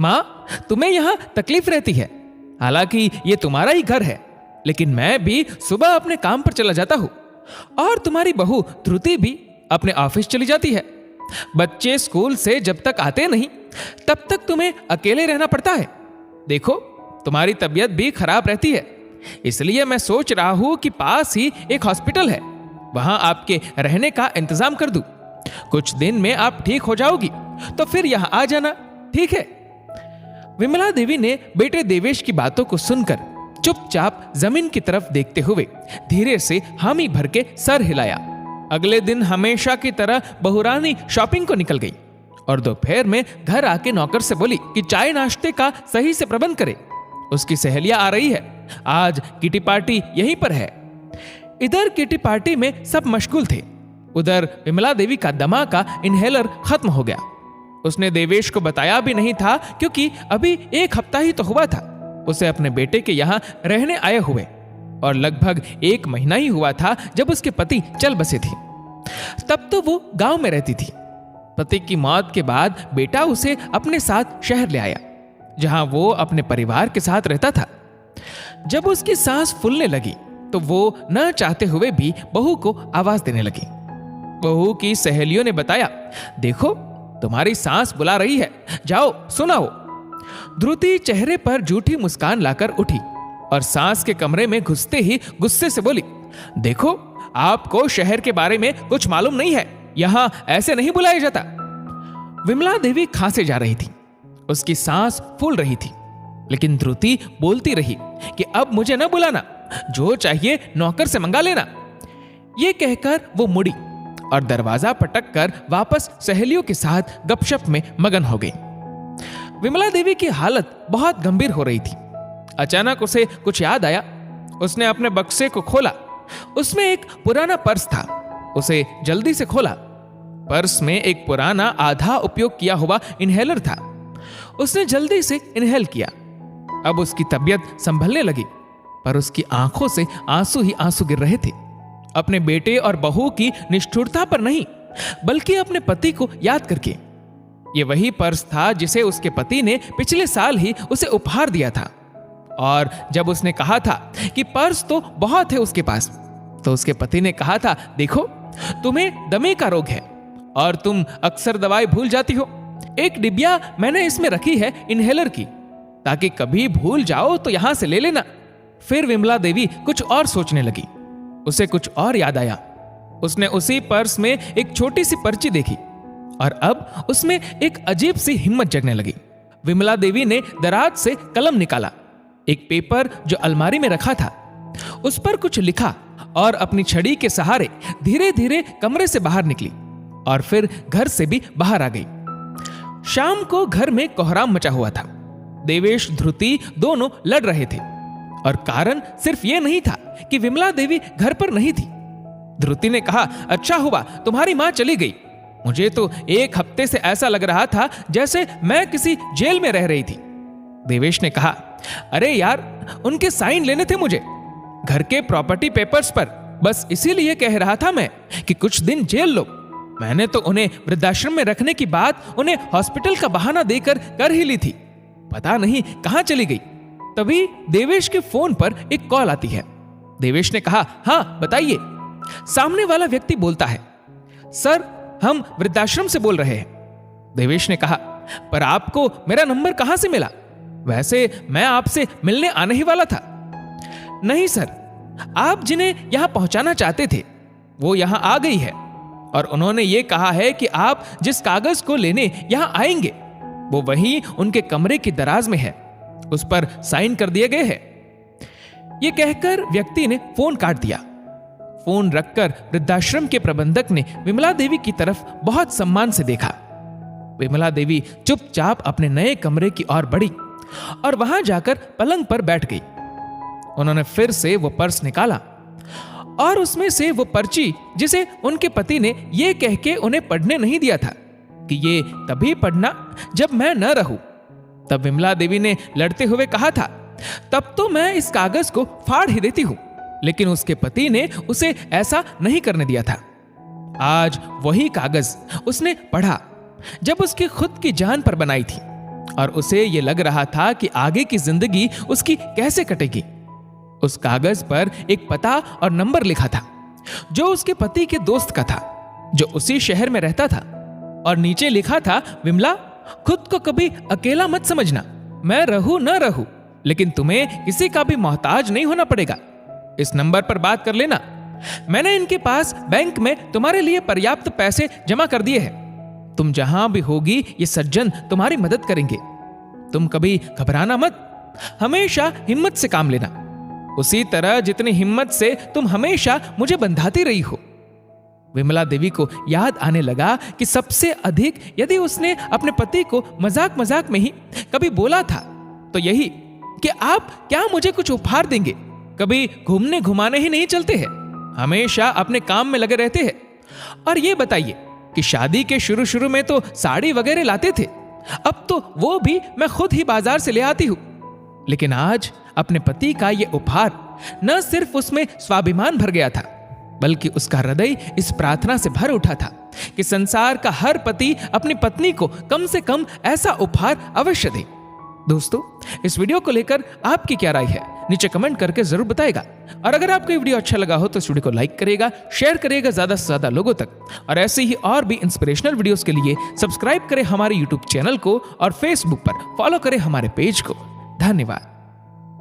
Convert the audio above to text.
माँ, तुम्हें यहाँ तकलीफ रहती है, हालांकि ये तुम्हारा ही घर है, लेकिन मैं भी सुबह अपने काम पर चला जाता हूँ और तुम्हारी बहू ध्रुति भी अपने ऑफिस चली जाती है। बच्चे स्कूल से जब तक आते नहीं तब तक तुम्हें अकेले रहना पड़ता है। देखो, तुम्हारी तबीयत भी खराब रहती है, इसलिए मैं सोच रहा हूं कि पास ही एक हॉस्पिटल है, वहां आपके रहने का इंतजाम कर दूं। कुछ दिन में आप ठीक हो जाओगी तो फिर यहां आ जाना, ठीक है? विमला देवी ने बेटे देवेश की बातों को सुनकर चुपचाप जमीन की तरफ देखते हुए धीरे से हामी भर के सर हिलाया। अगले दिन हमेशा की तरह बहुरानी शॉपिंग को निकल गई और दोपहर में घर आके नौकर से बोली कि चाय नाश्ते का सही से प्रबंध करे, उसकी सहेलियां आ रही है, आज किटी पार्टी यहीं पर है। इधर किटी पार्टी में सब मशगूल थे, उधर विमला देवी का दमा का इनहेलर खत्म हो गया। उसने देवेश को बताया भी नहीं था, क्योंकि अभी एक हफ्ता ही तो हुआ था उसे अपने बेटे के यहाँ रहने आए हुए, और लगभग 1 महीना ही हुआ था जब उसके पति चल बसे थे। तब तो वो गांव में रहती थी। पति की मौत के बाद बेटा उसे अपने साथ शहर ले आया, जहां वो अपने परिवार के साथ रहता था। जब उसकी सांस फूलने लगी तो वो न चाहते हुए भी बहू को आवाज देने लगी। बहू की सहेलियों ने बताया, देखो तुम्हारी सांस बुला रही है, जाओ सुनाओ। ध्रुति चेहरे पर झूठी मुस्कान लाकर उठी और सांस के कमरे में घुसते ही गुस्से से बोली, देखो आपको शहर के बारे में कुछ मालूम नहीं है, यहां ऐसे नहीं बुलाया जाता। विमला देवी खांसे जा रही थी, उसकी सांस फूल रही थी, लेकिन ध्रुति बोलती रही कि अब मुझे न बुलाना, जो चाहिए नौकर से मंगा लेना। यह कहकर वो मुड़ी और दरवाजा पटक कर वापस सहेलियों के साथ गपशप में मगन हो गई। विमला देवी की हालत बहुत गंभीर हो रही थी। अचानक उसे कुछ याद आया। उसने अपने बक्से को खोला, उसमें एक पुराना पर्स था। उसे जल्दी से खोला। पर्स में एक पुराना आधा उपयोग किया हुआ इनहेलर था। उसने जल्दी से इनहेल किया। अब उसकी तबीयत संभलने लगी, पर उसकी आंखों से आंसू ही आंसू गिर रहे थे। अपने बेटे और बहू की निष्ठुरता पर नहीं, बल्कि अपने पति को याद करके। ये वही पर्स था जिसे उसके पति ने पिछले साल ही उसे उपहार दिया था। और जब उसने कहा था कि पर्स तो बहुत है उसके पास, तो उसके पति ने कहा था, देखो तुम्हें दमे का रोग है और तुम अक्सर दवाई भूल जाती हो। एक डिबिया मैंने इसमें रखी है इनहेलर की, ताकि कभी भूल जाओ तो यहां से ले लेना। फिर विमला देवी कुछ और सोचने लगी। उसे कुछ और याद आया। उसने उसी पर्स में एक छोटी सी पर्ची देखी और अब उसमें एक अजीब सी हिम्मत जगने लगी। विमला देवी ने दराज से कलम निकाला, एक पेपर जो अलमारी में रखा था, उस पर कुछ लिखा और अपनी छड़ी के सहारे धीरे धीरे कमरे से बाहर निकली और फिर घर से भी बाहर आ गई। शाम को घर में कोहराम मचा हुआ था। देवेश ध्रुति दोनों लड़ रहे थे और कारण सिर्फ यह नहीं था कि विमला देवी घर पर नहीं थी। ध्रुति ने कहा, अच्छा हुआ तुम्हारी मां चली गई। मुझे तो 1 हफ्ते से ऐसा लग रहा था जैसे मैं किसी जेल में रह रही थी। देवेश ने कहा, अरे यार उनके साइन लेने थे मुझे घर के प्रॉपर्टी पेपर्स पर, बस इसीलिए कह रहा था मैं कि कुछ दिन जेल लो। मैंने तो उन्हें वृद्धाश्रम में रखने की बात उन्हें हॉस्पिटल का बहाना देकर कर ही ली थी, पता नहीं कहां चली गई। तभी देवेश के फोन पर एक कॉल आती है। देवेश ने कहा, हाँ बताइए। सामने वाला व्यक्ति बोलता है, सर हम वृद्धाश्रम से बोल रहे हैं। देवेश ने कहा, पर आपको मेरा नंबर कहां से मिला? वैसे मैं आपसे मिलने आने ही वाला था। नहीं सर, आप जिन्हें यहां पहुंचाना चाहते थे वो यहां आ गई है और उन्होंने ये कहा है कि आप जिस कागज को लेने यहां आएंगे वो वहीं उनके कमरे की दराज में है, उस पर साइन कर दिए गए हैं। ये कहकर व्यक्ति ने फोन काट दिया। फोन रखकर वृद्धाश्रम के प्रबंधक ने विमला देवी की तरफ बहुत सम्मान से देखा। विमला देवी चुपचाप अपने नए कमरे की ओर बढ़ी और वहां जाकर पलंग पर बैठ गई। उन्होंने फिर से वो पर्स निकाला और उसमें से वो पर्ची जिसे उनके पति ने ये कह के उन्हें पढ़ने नहीं दिया था कि ये तभी पढ़ना जब मैं न रहूं। तब विमला देवी ने लड़ते हुए कहा था, तब तो मैं इस कागज को फाड़ ही देती हूं, लेकिन उसके पति ने उसे ऐसा नहीं करने दिया था। आज वही कागज उसने पढ़ा जब उसकी खुद की जान पर बनाई थी और उसे ये लग रहा था कि आगे की जिंदगी उसकी कैसे कटेगी। उस कागज पर एक पता और नंबर लिखा था जो उसके पति के दोस्त का था, जो उसी शहर में रहता था। और नीचे लिखा था, विमला, खुद को कभी अकेला मत समझना। मैं रहूं न रहूं, लेकिन तुम्हें किसी का भी मोहताज नहीं होना पड़ेगा। इस नंबर पर बात कर लेना। मैंने इनके पास बैंक में तुम्हारे लिए पर्याप्त पैसे जमा कर दिए हैं। तुम जहां भी होगी ये सज्जन तुम्हारी मदद करेंगे। तुम कभी घबराना मत, हमेशा हिम्मत से काम लेना, उसी तरह जितनी हिम्मत से तुम हमेशा मुझे बंधाती रही हो। विमला देवी को याद आने लगा कि सबसे अधिक यदि उसने अपने पति को मजाक मजाक में ही कभी बोला था तो यही कि आप क्या मुझे कुछ उपहार देंगे, कभी घूमने घुमाने ही नहीं चलते हैं, हमेशा अपने काम में लगे रहते हैं। और ये बताइए कि शादी के शुरू शुरू में तो साड़ी वगैरह लाते थे, अब तो वो भी मैं खुद ही बाजार से ले आती हूं। लेकिन आज अपने पति का ये उपहार न सिर्फ उसमें स्वाभिमान भर गया था, बल्कि उसका हृदय इस प्रार्थना से भर उठा था कि संसार का हर पति अपनी पत्नी को कम से कम ऐसा उपहार अवश्य दे। दोस्तों, इस वीडियो को लेकर आपकी क्या राय है, नीचे कमेंट करके जरूर बताएगा। और अगर आपको ये वीडियो अच्छा लगा हो तो इस वीडियो को लाइक करेगा, शेयर करेगा ज्यादा से ज्यादा लोगों तक। और ऐसे ही और भी इंस्पिरेशनल वीडियोस के लिए सब्सक्राइब करें हमारे यूट्यूब चैनल को और फेसबुक पर फॉलो करें हमारे पेज को। धन्यवाद।